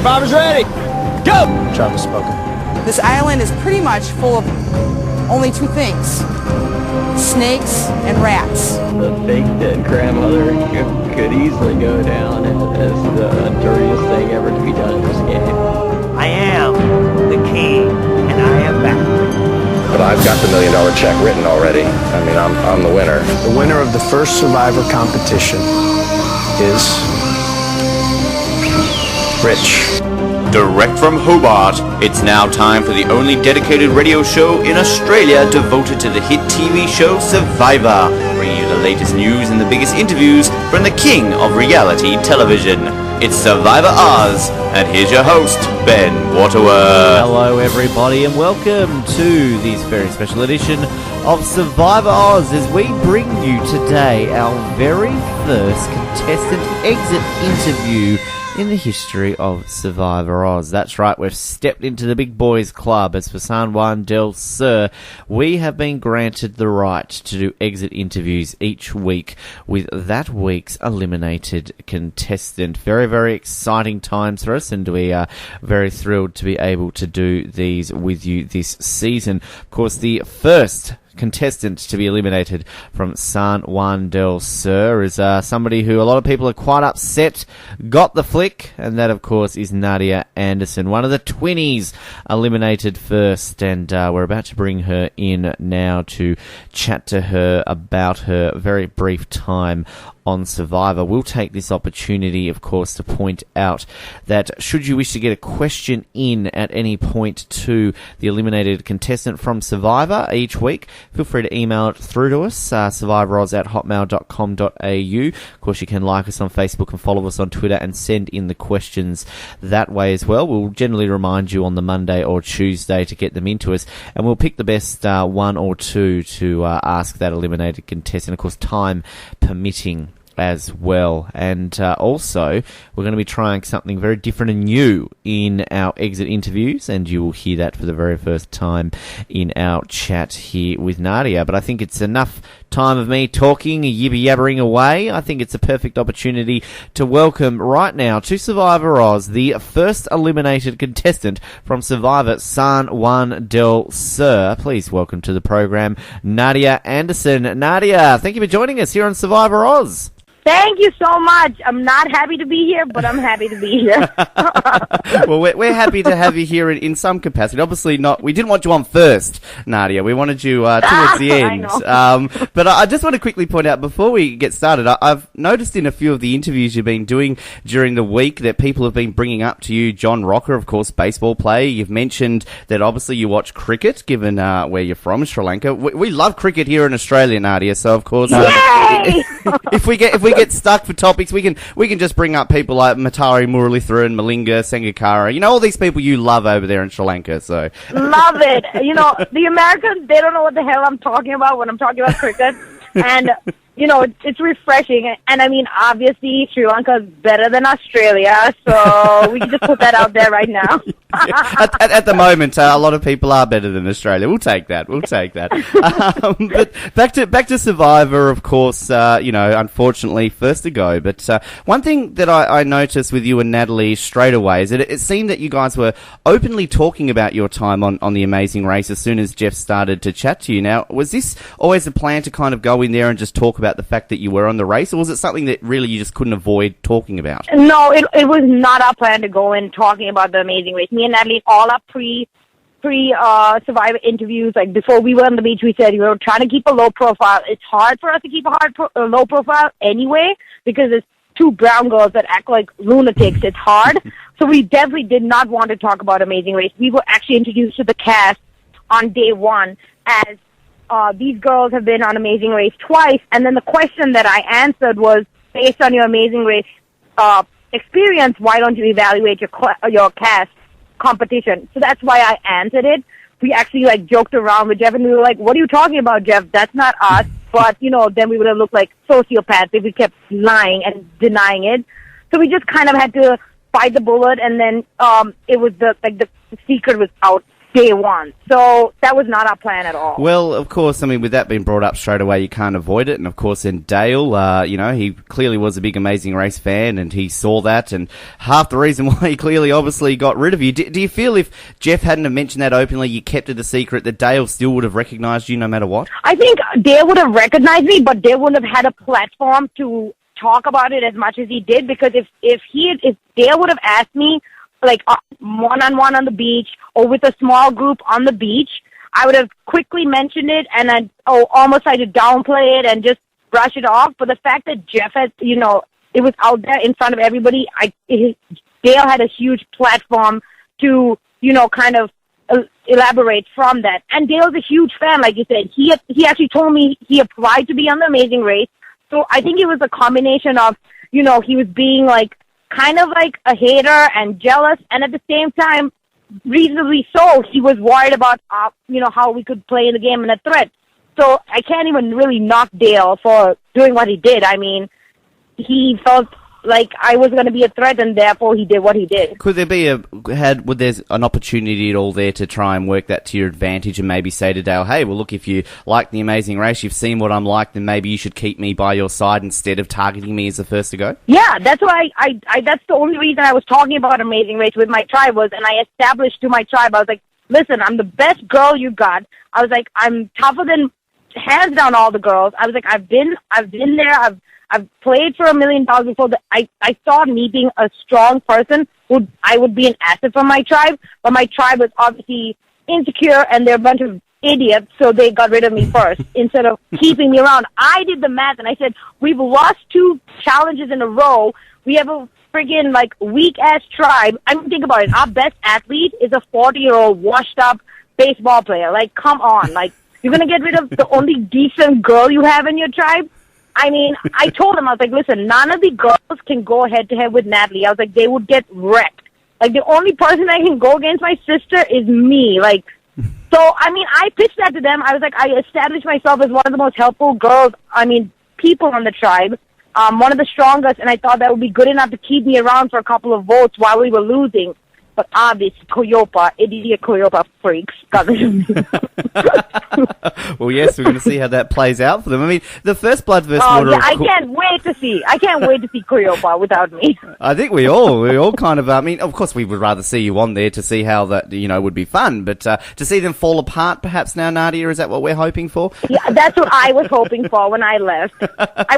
Survivor's ready. Go! Travis spoken. This island is pretty much full of only two things: snakes and rats. The fake dead grandmother could easily go down as the dirtiest thing ever to be done in this game. I am the king, and I am back. But I've got the $1 million check written already. I mean, I'm the winner. The winner of the first Survivor competition is Rich. Direct from Hobart, it's now time for the only dedicated radio show in Australia devoted to the hit TV show Survivor, bringing you the latest news and the biggest interviews from the king of reality television. It's Survivor Oz, and here's your host, Ben Waterworth. Hello everybody, and welcome to this very special edition of Survivor Oz, as we bring you today our very first contestant exit interview in the history of Survivor Oz. That's right, we've stepped into the big boys club. As for San Juan Del Sur, we have been granted the right to do exit interviews each week with that week's eliminated contestant. Very, very exciting times for us, and we are very thrilled to be able to do these with you this season. Of course, the first contestant to be eliminated from San Juan Del Sur is somebody who a lot of people are quite upset got the flick, and that of course is Nadiya Anderson, one of the twinnies eliminated first, and we're about to bring her in now to chat to her about her very brief time on Survivor. We'll take this opportunity, of course, to point out that should you wish to get a question in at any point to the eliminated contestant from Survivor each week, feel free to email it through to us, survivoroz@hotmail.com.au. Of course, you can like us on Facebook and follow us on Twitter and send in the questions that way as well. We'll generally remind you on the Monday or Tuesday to get them into us, and we'll pick the best one or two to ask that eliminated contestant, of course, time permitting as well. And also, we're going to be trying something very different and new in our exit interviews, and you will hear that for the very first time in our chat here with Nadiya. But I think it's enough time of me talking, yibber-yabbering away. I think it's a perfect opportunity to welcome right now to Survivor Oz the first eliminated contestant from Survivor San Juan Del Sur. Please welcome to the program Nadiya Anderson. Nadiya, thank you for joining us here on Survivor Oz. Thank you so much. I'm not happy to be here, but I'm happy to be here. Well, we're happy to have you here in some capacity. Obviously not. We didn't want you on first, Nadiya. We wanted you towards the end. But I just want to quickly point out, before we get started, I've noticed in a few of the interviews you've been doing during the week that people have been bringing up to you John Rocker, of course, baseball player. You've mentioned that obviously you watch cricket, given where you're from, Sri Lanka. We love cricket here in Australia, Nadiya. So of course, if we get stuck for topics, we can just bring up people like Matari Muralitharan, Malinga, Sangakkara. You know, all these people you love over there in Sri Lanka. So love it. You know, the Americans, they don't know what the hell I'm talking about when I'm talking about cricket. And, you know, it's refreshing. And I mean, obviously, Sri Lanka is better than Australia, so we can just put that out there right now. At the moment, a lot of people are better than Australia. We'll take that. But back to Survivor, of course, you know, unfortunately, first to go. But one thing that I noticed with you and Natalie straight away is that it seemed that you guys were openly talking about your time on The Amazing Race as soon as Jeff started to chat to you. Now, was this always the plan to kind of go in there and just talk about the fact that you were on the race, or was it something that really you just couldn't avoid talking about? No, it was not our plan to go in talking about The Amazing Race. Me and Natalie, all our pre-Survivor interviews, like before we were on the beach, we said we were trying to keep a low profile. It's hard for us to keep a low profile anyway, because it's two brown girls that act like lunatics. It's hard. So we definitely did not want to talk about Amazing Race. We were actually introduced to the cast on day one as these girls have been on Amazing Race twice, and then the question that I answered was, based on your Amazing Race experience, why don't you evaluate your cast competition? So that's why I answered it. We actually joked around with Jeff, and we were like, what are you talking about, Jeff? That's not us. But, you know, then we would have looked like sociopaths if we kept lying and denying it. So we just kind of had to bite the bullet, and then it was the secret was out day one. So that was not our plan at all. Well, of course, I mean, with that being brought up straight away, you can't avoid it. And of course, in Dale, he clearly was a big Amazing Race fan, and he saw that, and half the reason why he clearly obviously got rid of you. Do you feel if Jeff hadn't have mentioned that openly, you kept it a secret, that Dale still would have recognised you no matter what? I think Dale would have recognized me, but Dale wouldn't have had a platform to talk about it as much as he did, because if Dale would have asked me, like, one-on-one on the beach or with a small group on the beach, I would have quickly mentioned it and then almost tried to downplay it and just brush it off. But the fact that Jeff had, it was out there in front of everybody, Dale had a huge platform to, kind of elaborate from that. And Dale's a huge fan, like you said. He actually told me he applied to be on The Amazing Race. So I think it was a combination of, he was being like, kind of like a hater and jealous, and at the same time, reasonably so, he was worried about, how we could play the game and a threat. So I can't even really knock Dale for doing what he did. I mean, he felt like I was going to be a threat, and therefore he did what he did. Could there be would there's an opportunity at all there to try and work that to your advantage and maybe say to Dale, hey, well, look, if you like The Amazing Race, you've seen what I'm like, then maybe you should keep me by your side instead of targeting me as the first to go? Yeah, that's why that's the only reason I was talking about Amazing Race with my tribe and I established to my tribe, I was like, listen, I'm the best girl you got. I was like, I'm tougher than hands down all the girls. I was like, I've been there, I've played for $1 million before. I thought me being a strong person I would be an asset for my tribe, but my tribe was obviously insecure and they're a bunch of idiots, so they got rid of me first instead of keeping me around. I did the math and I said, we've lost 2 challenges in a row. We have a friggin' weak ass tribe. I mean, think about it. Our best athlete is a 40-year-old washed up baseball player. Like, come on. You're gonna get rid of the only decent girl you have in your tribe? I mean, I told him, I was like, listen, none of the girls can go head-to-head with Natalie. I was like, they would get wrecked. The only person that can go against my sister is me. So, I mean, I pitched that to them. I was like, I established myself as one of the most helpful people on the tribe, one of the strongest, and I thought that would be good enough to keep me around for a couple of votes while we were losing. But obviously, idiot Coyopa freaks got rid of me. Well, yes, we're going to see how that plays out for them. I mean, the first blood versus water. Yeah, I can't wait to see Coyopa without me. I think we all kind of. I mean, of course, we would rather see you on there to see how that would be fun. But to see them fall apart, perhaps now, Nadiya, is that what we're hoping for? Yeah, that's what I was hoping for when I left. I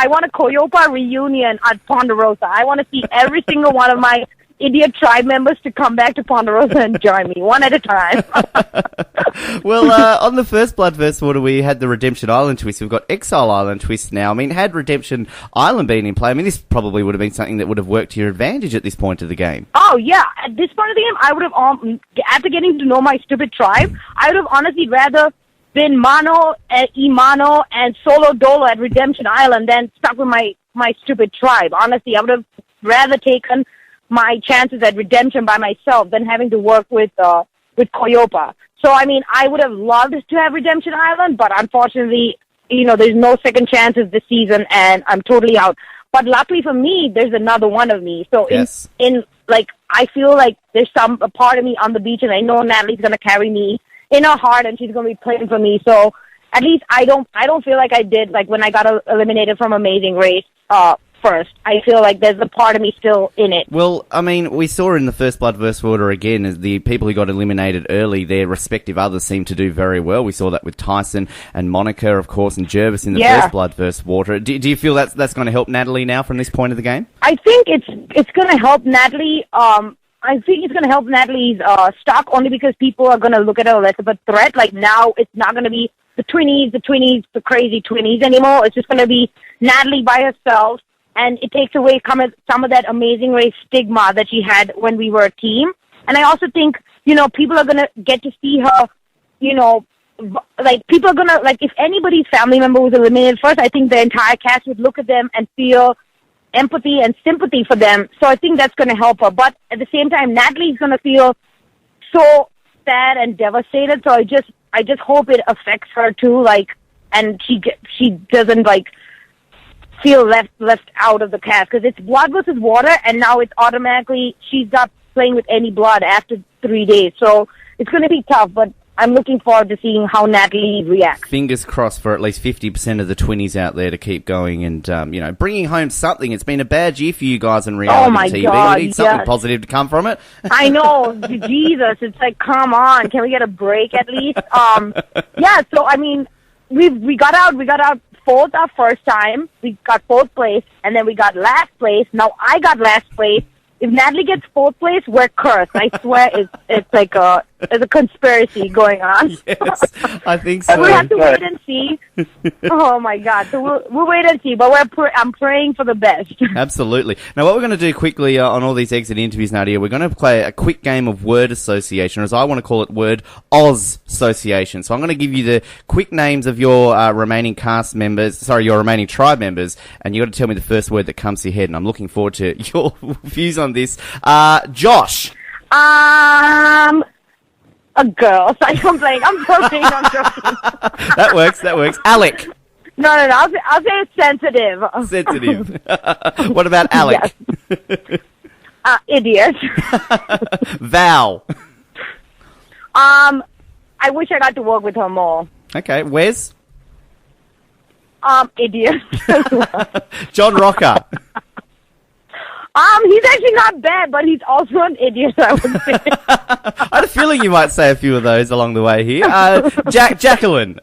want a Coyopa reunion at Ponderosa. I want to see every single one of my idiot tribe members to come back to Ponderosa and join me, one at a time. Well, on the first Blood vs. Water, we had the Redemption Island twist. We've got Exile Island twist now. I mean, had Redemption Island been in play, I mean, this probably would have been something that would have worked to your advantage at this point of the game. Oh, yeah. At this point of the game, I would have, after getting to know my stupid tribe, I would have honestly rather been Mano, Imano, and Solo Dolo at Redemption Island than stuck with my stupid tribe. Honestly, I would have rather taken my chances at redemption by myself than having to work with Coyopa. So, I mean, I would have loved to have Redemption Island, but unfortunately, there's no second chances this season, and I'm totally out. But luckily for me, there's another one of me. So, yes. I feel like there's a part of me on the beach, and I know Natalie's going to carry me in her heart, and she's going to be playing for me. So, at least I don't feel like I did, when I got eliminated from Amazing Race, first. I feel like there's a part of me still in it. Well, I mean, we saw in the first Blood vs. Water again, as the people who got eliminated early, their respective others seemed to do very well. We saw that with Tyson and Monica, of course, and Jervis in the first Blood vs. Water. Do you feel that's going to help Natalie now from this point of the game? I think it's going to help Natalie. I think it's going to help Natalie's stock only because people are going to look at her less of a threat. Now it's not going to be the the crazy twinnies anymore. It's just going to be Natalie by herself. And it takes away some of that Amazing Race stigma that she had when we were a team. And I also think, people are going to get to see her, people are going to, if anybody's family member was eliminated first, I think the entire cast would look at them and feel empathy and sympathy for them. So I think that's going to help her. But at the same time, Natalie's going to feel so sad and devastated. So I just hope it affects her too, and she doesn't, feel left out of the cast, because it's blood versus water, and now it's automatically she's not playing with any blood after 3 days. So it's going to be tough, but I'm looking forward to seeing how Natalie reacts. Fingers crossed for at least 50% of the 20s out there to keep going and, bringing home something. It's been a bad year for you guys in reality TV. God, We need something positive to come from it. I know, Jesus, it's like, come on, can we get a break at least? So I mean, we got out fourth our first time. We got fourth place, and then we got last place. Now I got last place. If Natalie gets fourth place, we're cursed. I swear, it's like there's a conspiracy going on. Yes, I think so. And we have to wait and see. Oh my God! So we'll wait and see. But I'm praying for the best. Absolutely. Now, what we're going to do quickly on all these exit interviews, Nadiya, we're going to play a quick game of word association, or as I want to call it, word Oz Association. So I'm going to give you the quick names of your remaining your remaining tribe members, and you've got to tell me the first word that comes to your head. And I'm looking forward to your views on this. Josh. A girl. So I'm playing. I'm joking. I'm joking. That works. Alec. No. I'll say it's sensitive. Sensitive. What about Alec? Yes. Idiot. Val. I wish I got to work with her more. Okay. Wes. Idiot. John Rocker. He's actually not bad, but he's also an idiot, I would say. I had a feeling you might say a few of those along the way here. Jacqueline.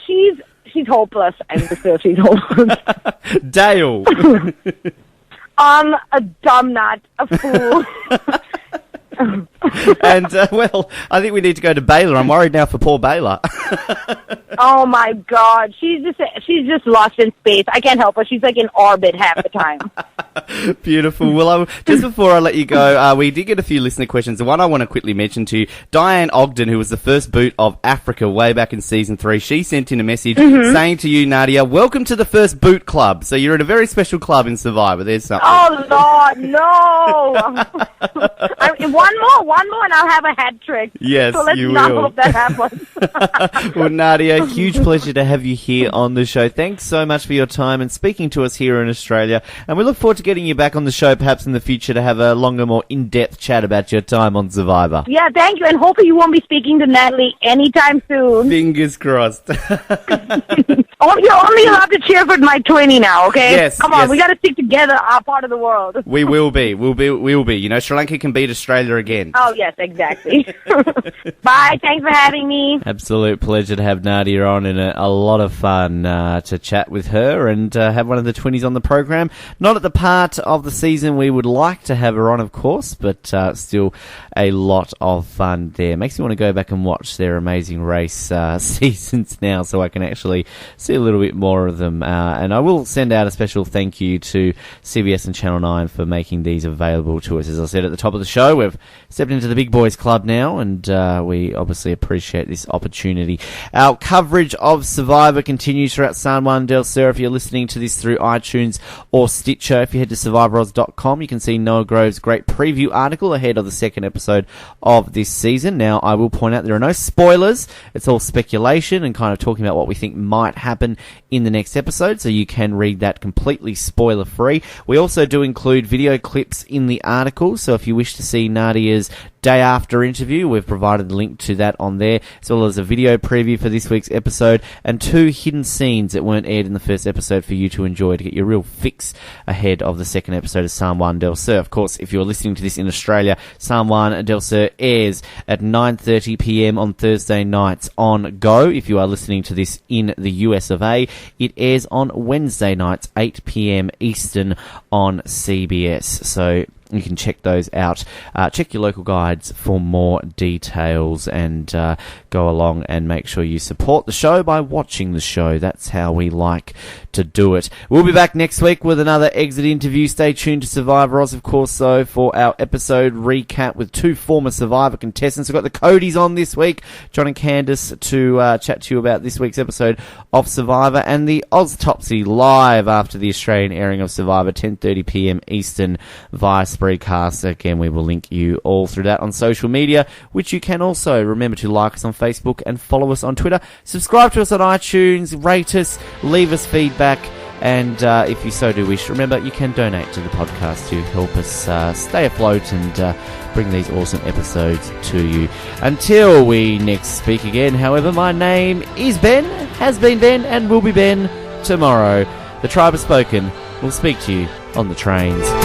She's hopeless. I just feel she's hopeless. Dale. A dumb nut, a fool. And, I think we need to go to Baylor. I'm worried now for poor Baylor. Oh, my God. She's just lost in space. I can't help her. She's like in orbit half the time. Beautiful. Well, just before I let you go, we did get a few listener questions. The one I want to quickly mention to you, Diane Ogden, who was the first boot of Africa way back in Season 3, she sent in a message saying to you, Nadiya, welcome to the first boot club. So you're in a very special club in Survivor. There's something. Oh, Lord, no. One more, and I'll have a hat trick. Yes, so let's you not will. hope that happens. Well, Nadiya, huge pleasure to have you here on the show. Thanks so much for your time and speaking to us here in Australia. And we look forward to getting you back on the show perhaps in the future to have a longer, more in-depth chat about your time on Survivor. Yeah, thank you. And hopefully you won't be speaking to Natalie anytime soon. Fingers crossed. You're only allowed to cheer for my 20 now, okay? Yes. Come on, yes. we got to stick together, our part of the world. We will be. We will be. You know, Sri Lanka can beat Australia again. Oh, yes, exactly. Bye. Thanks for having me. Absolute pleasure to have Nadiya on, and a lot of fun to chat with her and have one of the 20s on the program. Not at the part of the season we would like to have her on, of course, but still a lot of fun there. Makes me want to go back and watch their amazing race seasons now so I can actually see a little bit more of them. And I will send out a special thank you to CBS and Channel 9 for making these available to us. As I said at the top of the show, we've stepped into the big boys club now, and we obviously appreciate this opportunity. Our coverage of Survivor continues throughout San Juan Del Sur. If you're listening to this through iTunes or Stitcher, if you head to survivoroz.com, you can see Noah Grove's great preview article ahead of the second episode of this season. Now, I will point out there are no spoilers. It's all speculation and kind of talking about what we think might happen in the next episode, so you can read that completely spoiler-free. We also do include video clips in the article, so if you wish to see Nadiya's day after interview, we've provided the link to that on there, as well as a video preview for this week's episode and 2 hidden scenes that weren't aired in the first episode for you to enjoy to get your real fix ahead of the second episode of San Juan Del Sur. Of course, if you're listening to this in Australia, San Juan Del Sur airs at 9:30 p.m. on Thursday nights on Go. If you are listening to this in the US of A, it airs on Wednesday nights, 8 p.m. Eastern on CBS. So you can check those out. Check your local guides for more details and go along and make sure you support the show by watching the show. That's how we like to do it. We'll be back next week with another exit interview. Stay tuned to Survivor Oz, of course, though, for our episode recap with 2 former Survivor contestants. We've got the Codys on this week, John and Candice, to chat to you about this week's episode of Survivor, and the Oztopsy live after the Australian airing of Survivor, 10:30 p.m. Eastern via Spreecast. Again, we will link you all through that on social media, which you can also remember to like us on Facebook and follow us on Twitter. Subscribe to us on iTunes, rate us, leave us feedback, And if you so do wish, remember you can donate to the podcast to help us stay afloat and bring these awesome episodes to you. Until we next speak again, however, my name is Ben, has been Ben, and will be Ben tomorrow. The tribe has spoken. We'll speak to you on the trains.